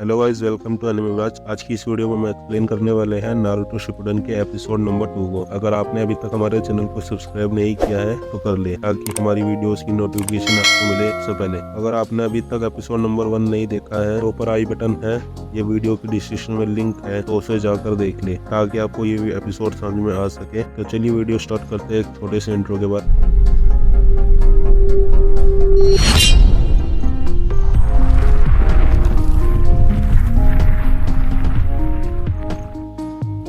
Hello guys, welcome to anime watch. आज की इस वीडियो में मैं एक्सप्लेन करने वाले हैं नारुतो शिपुडन के एपिसोड नंबर 2 को। अगर आपने अभी तक हमारे चैनल को सब्सक्राइब नहीं किया है तो कर ले, ताकि हमारी वीडियोस की नोटिफिकेशन आपको मिले सबसे पहले। अगर आपने अभी तक एपिसोड नंबर 1 नहीं देखा है तो ऊपर आई बटन है, ये वीडियो की डिस्क्रिप्शन में लिंक है, तो उसे जाकर देख ले ताकि आपको ये एपिसोड समझ में आ सके। तो चलिए वीडियो स्टार्ट करते हैं एक छोटे से इंट्रो के बाद।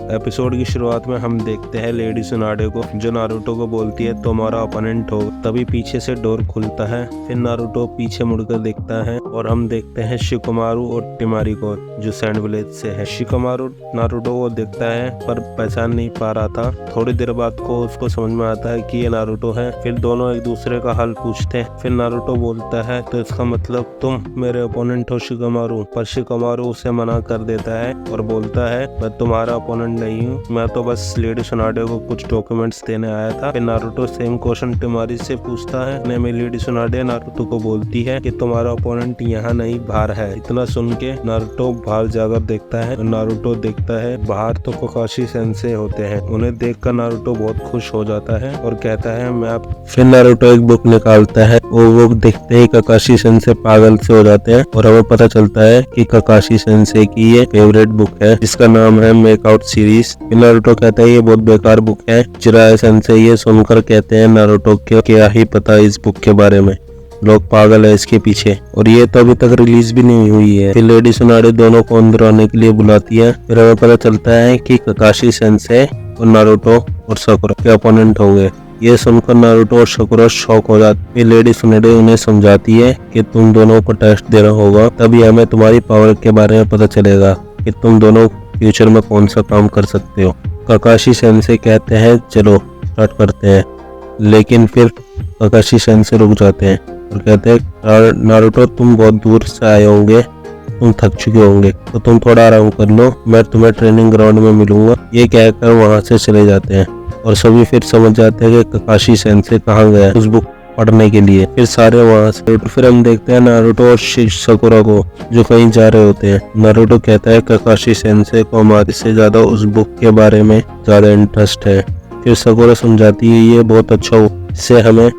एपिसोड की शुरुआत में हम देखते हैं लेडी सुनाडे को, जो नारुतो को बोलती है तुम्हारा ओपोनेंट हो। तभी पीछे से डोर खुलता है, फिर नारुतो पीछे मुड़कर देखता है और हम देखते हैं शिकोमारु और टिमारी को, जो सैंड विलेज से है। शिकोमारु नारुतो को देखता है पर पहचान नहीं पा रहा था। थोड़ी देर बाद को उसको समझ में आता है कि ये नारुतो है। फिर दोनों एक दूसरे का हाल पूछते हैं। फिर नारुतो बोलता है तो इसका मतलब तुम मेरे ओपोनेंट हो शिकोमारु, पर शिकोमारु उसे मना कर देता है और बोलता है मैं तुम्हारा ओपोनेंट नहीं हूँ, मैं तो बस लेडी सुनाडे को कुछ डॉक्यूमेंट्स देने आया था। फिर नारुतो सेम क्वेश्चन टिमारी से पूछता है। में लेडी सुनाडे नारुतो को बोलती है कि तुम्हारा ओपोनेंट यहाँ नहीं बाहर है। इतना सुन के नारुतो बाहर जाकर देखता है। नारुतो देखता है बाहर तो ककाशी सेंसे होते हैं। उन्हें देखकर नारुतो बहुत खुश हो जाता है और कहता है मैं आप। फिर नारुतो एक बुक निकालता है। वो बुक देखते ही ककाशी सेंसे पागल से हो जाते हैं और हमें पता चलता है कि ककाशी सेंसे की ये फेवरेट बुक है, जिसका नाम है मेक आउट सीरीज। नारुतो कहता है ये बहुत बेकार बुक है। जिराया सेंसे ये सुनकर कहते हैं नारुतो को क्या ही पता इस बुक के बारे में, लोग पागल है इसके पीछे, और ये तो अभी तक रिलीज भी नहीं हुई है। फिर लेडी सुनाडे दोनों को अंदर आने के लिए बुलाती है। फिर हमें पता चलता है कि ककाशी सेंसे और नारुतो और साकुरा के अपोनेंट हो गए। ये सुनकर नारुतो और साकुरा शॉक हो जाती है। फिर लेडी सुनाडे उन्हें समझाती है कि तुम दोनों को टेस्ट देना होगा, तभी हमें तुम्हारी पावर के बारे में पता चलेगा कि तुम दोनों फ्यूचर में कौन सा काम कर सकते हो। ककाशी सेंसे कहते हैं चलो स्टार्ट करते हैं, लेकिन फिर ककाशी सेंसे रुक जाते हैं और कहते हैं नारुतो तुम बहुत दूर से आए होंगे, तुम थक चुके होंगे, तो तुम थोड़ा आराम कर लो, मैं तुम्हें ट्रेनिंग ग्राउंड में मिलूंगा। ये कहकर वहां से चले जाते हैं और सभी फिर समझ जाते हैं कि ककाशी सेंसे कहाँ गया उस बुक पढ़ने के लिए। फिर सारे वहां से फिर हम देखते हैं नारुतो और साकुरा को जो कहीं जा रहे होते हैं। नारुतो कहता है ककाशी सेंसे को हमारे से ज्यादा उस बुक के बारे में ज्यादा इंटरेस्ट है। फिर साकुरा समझाती है ये बहुत अच्छा हो, इससे हमें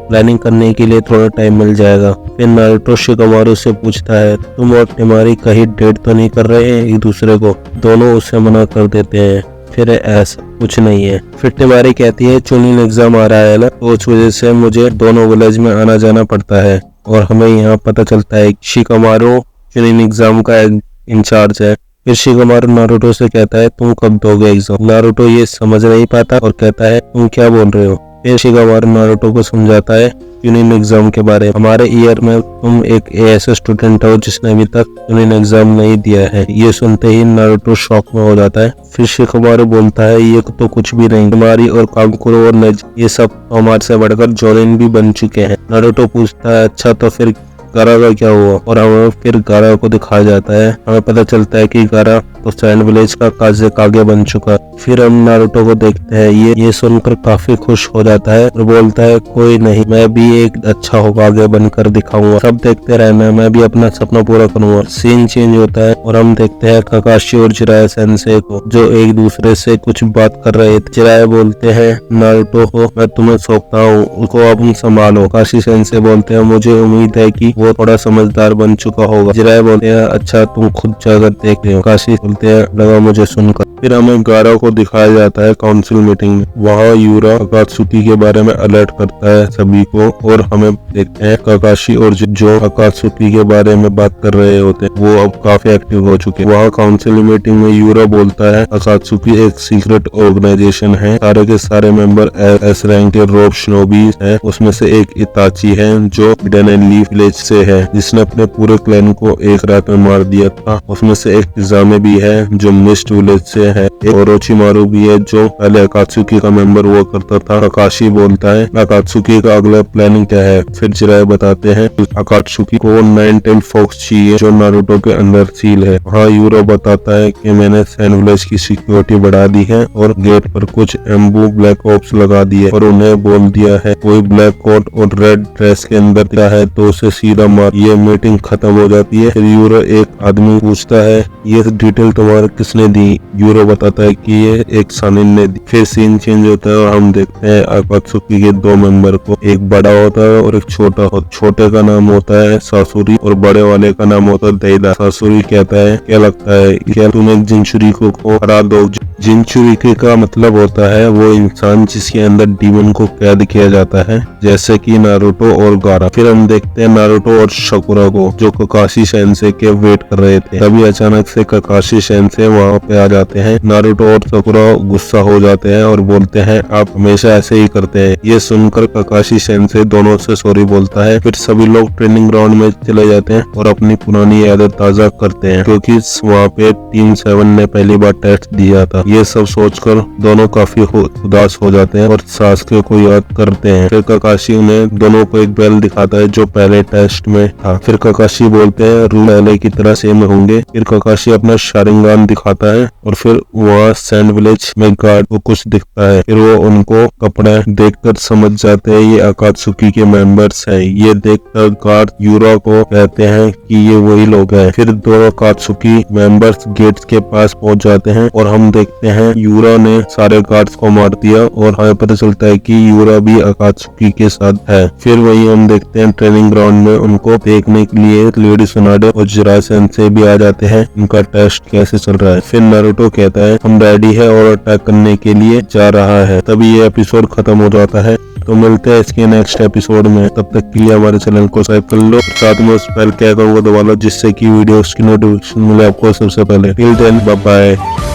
प्लानिंग करने के लिए थोड़ा टाइम मिल जाएगा। फिर नारुतो शिकोमारु से पूछता है तुम और टिमारी कहीं डेट तो नहीं कर रहे हैं एक दूसरे को? दोनों उसे मना कर देते हैं। फिर ऐसा कुछ नहीं है। फिर टिमारी कहती है चुनिंग एग्जाम आ रहा है ना, तो उस वजह से मुझे दोनों विलेज में आना जाना पड़ता है। और हमें यहाँ पता चलता है शिकोमारु चुनिंग एग्जाम का इंचार्ज है। फिर शिकोमारु नारुतो से कहता है तुम कब दोगे एग्जाम? नारुतो ये समझ नहीं पाता और कहता है तुम क्या बोल रहे हो? फिर शिकोमारु नारुतो को समझाता है यूनियन एग्जाम के बारे में। हमारे ईयर में तुम एक ऐसा स्टूडेंट हो जिसने अभी तक यूनियन एग्जाम नहीं दिया है। ये सुनते ही नारुतो शॉक में हो जाता है। फिर शिकोमारु बोलता है ये तो कुछ भी नहीं, तुम्हारी और काकुरो और नेज ये सब हमारे से बढ़कर जोनिन भी बन चुके हैं। नारुतो पूछता है अच्छा तो फिर गारा का क्या हुआ? और हमें फिर गारा को दिखाया जाता है। हमें पता चलता है कि गारा तो सैंड विलेज का कागे बन चुका। फिर हम नारुतो को देखते हैं। ये सुनकर काफी खुश हो जाता है और बोलता है कोई नहीं, मैं भी एक अच्छा होकागे बनकर दिखाऊंगा, सब देखते रहना, मैं भी अपना सपना पूरा करूंगा। सीन चेंज होता है और हम देखते हैं ककाशी और जिराया सेंसे को, जो एक दूसरे से कुछ बात कर रहे थे। जिराया बोलते हैं नारुतो को मैं तुम्हें सौंपता हूँ, उसको अब संभालो। ककाशी सेंसे बोलते हैं मुझे उम्मीद है कि वो थोड़ा समझदार बन चुका होगा। जिराया बोलते हैं अच्छा तुम खुद जाकर देख रहे हो। काशी बोलते हैं लगा मुझे सुनकर। फिर हमें गारा को दिखाया जाता है काउंसिल मीटिंग में। वहाँ यूरा अकात्सुकी के बारे में अलर्ट करता है सभी को, और हमें देखते हैं ककाशी और जो अकात्सुकी के बारे में बात कर रहे होते हैं वो अब काफी एक्टिव हो चुके हैं। वहाँ काउंसिल मीटिंग में यूरा बोलता है अकात्सुकी एक सीक्रेट ऑर्गेनाइजेशन है, सारे के सारे मेंबर एस रैंक के रोब शिनोबी है। उसमें से एक इताची है जो हिडन एंड लीफ विलेज से है, जिसने अपने पूरे क्लैन को एक रात में मार दिया था। उसमें से एक किजामे भी है जो मिस्ट विलेज से है। एक ओरोचिमारू भी है जो पहले अकात्सुकी का मेंबर हुआ करता था। काकाशी बोलता है अकात्सुकी का अगला प्लानिंग क्या है। फिर जिराय बताते हैं अकात्सुकी को 9 टेल फॉक्स चाहिए जो नारुतो के अंदर सील है। वहाँ यूरो बताता है कि मैंने सैंड विलेज की सिक्योरिटी बढ़ा दी है और गेट पर कुछ एम्बू ब्लैक ऑप्स लगा दिए और उन्हें बोल दिया है कोई ब्लैक कोट और रेड ड्रेस के अंदर क्या है तो उसे सीधा मार। ये मीटिंग खत्म हो जाती है। फिर यूरो एक आदमी पूछता है ये डिटेल तुम्हारे किसने दी। यूरो बताता है कि ये एक सानिन ने दी। फिर सीन चेंज होता है और हम देखते हैं अकात्सुकी के 2 मेंबर को, एक बड़ा होता है और एक छोटा होता है। छोटे का नाम होता है सासुरी और बड़े वाले का नाम होता है देइदा। सासुरी कहता है क्या लगता है क्या तुम एक जिनचुरिको को हरा दो। जिनचुरिके का मतलब होता है वो इंसान जिसके अंदर डीमन को कैद किया जाता है, जैसे कि नारुतो और गारा। फिर हम देखते हैं नारुतो और शकुरा को जो ककाशी सेंसे के वेट कर रहे थे। तभी अचानक से ककाशी सेंसे वहाँ पे आ जाते हैं। नारुतो और शकुरा गुस्सा हो जाते हैं और बोलते हैं आप हमेशा ऐसे ही करते हैं। ये सुनकर ककाशी सेंसे दोनों से सॉरी बोलता है। फिर सभी लोग ट्रेनिंग ग्राउंड में चले जाते हैं और अपनी पुरानी यादें ताजा करते हैं क्योंकि वहाँ पे टीम 7 ने पहली बार टेस्ट दिया था। ये सब सोचकर दोनों काफी उदास हो जाते हैं और सासके को याद करते हैं। फिर ककाशी उन्हें दोनों को एक बेल दिखाता है जो पहले टेस्ट में था। फिर ककाशी बोलते हैं रूल पहले की तरह सेम होंगे। फिर ककाशी अपना शारिंगान दिखाता है और फिर वहाँ सैंड विलेज में गार्ड को कुछ दिखता है। फिर वो उनको कपड़े देखकर समझ जाते हैं ये अकात्सुकी के मेंबर्स हैं। ये देखकर गार्ड यूरो को कहते हैं कि ये वही लोग हैं। फिर दोनों अकात्सुकी मेंबर्स गेट के पास पहुंच जाते हैं और हम देखते हैं यूरा ने सारे गार्ड्स को मार दिया और हमें पता चलता है कि यूरा भी अकात्सुकी के साथ है। फिर वही हम देखते हैं ट्रेनिंग ग्राउंड में उनको देखने के लिए लेडी सुनाडे और जिराय सेंसे भी आ जाते हैं उनका टेस्ट कैसे चल रहा है। फिर नारुतो कहता है हम रेडी है और अटैक करने के लिए जा रहा है। तभी ये एपिसोड खत्म हो जाता है। तो मिलते हैं इसके नेक्स्ट एपिसोड में। तब तक के लिए हमारे चैनल को सब्सक्राइब कर लो, साथ में उस बेल के आइकन को दबा लो जिससे कि वीडियोस की नोटिफिकेशन मिले आपको सबसे पहले। Till then bye bye.